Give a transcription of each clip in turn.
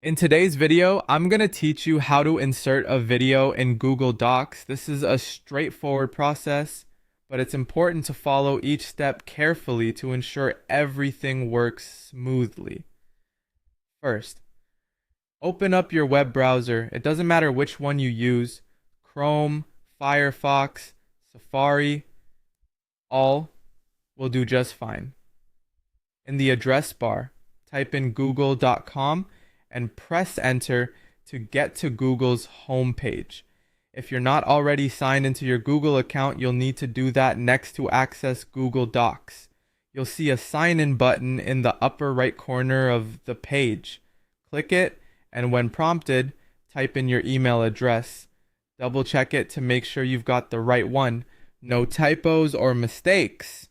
In today's video, I'm going to teach you how to insert a video in Google Docs. This is a straightforward process, but it's important to follow each step carefully to ensure everything works smoothly. First, open up your web browser. It doesn't matter which one you use, Chrome, Firefox, Safari, all will do just fine. In the address bar, type in google.com and press enter to get to Google's homepage. If you're not already signed into your Google account, you'll need to do that next to access Google Docs. You'll see a sign in button in the upper right corner of the page. Click it, and when prompted, type in your email address. Double check it to make sure you've got the right one. No typos or mistakes.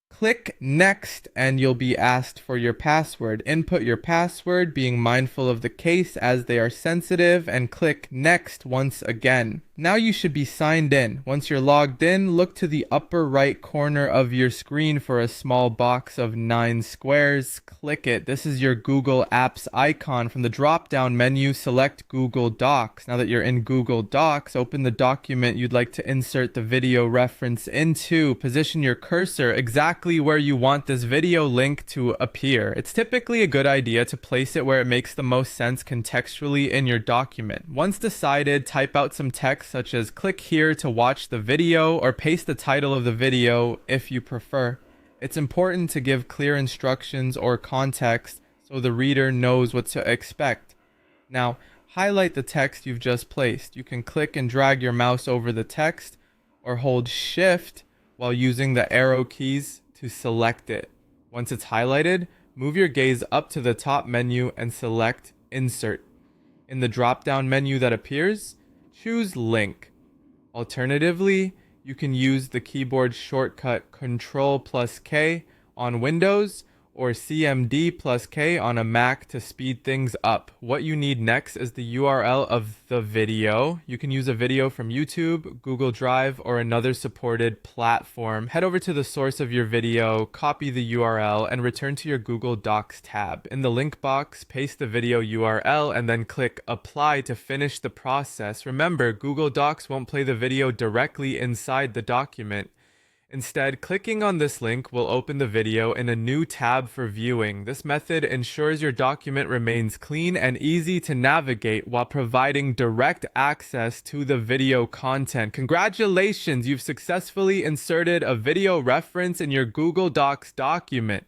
Click Next and you'll be asked for your password. Input your password, being mindful of the case as they are sensitive, and click Next once again. Now you should be signed in. Once you're logged in, look to the upper right corner of your screen for a small box of 9 squares. Click it. This is your Google Apps icon. From the drop-down menu, select Google Docs. Now that you're in Google Docs, open the document you'd like to insert the video reference into. Position your cursor exactly where you want this video link to appear. It's typically a good idea to place it where it makes the most sense contextually in your document. Once decided, type out some text such as "click here to watch the video," or paste the title of the video if you prefer. It's important to give clear instructions or context so the reader knows what to expect. Now, highlight the text you've just placed. You can click and drag your mouse over the text or hold Shift while using the arrow keys to select it. Once it's highlighted, move your gaze up to the top menu and select Insert. In the drop-down menu that appears, choose Link. Alternatively, you can use the keyboard shortcut Ctrl+K on Windows or CMD+K on a Mac to speed things up. What you need next is the URL of the video. You can use a video from YouTube, Google Drive, or another supported platform. Head over to the source of your video, copy the URL, and return to your Google Docs tab. In the link box, paste the video URL and then click Apply to finish the process. Remember, Google Docs won't play the video directly inside the document. Instead, clicking on this link will open the video in a new tab for viewing. This method ensures your document remains clean and easy to navigate while providing direct access to the video content. Congratulations, you've successfully inserted a video reference in your Google Docs document.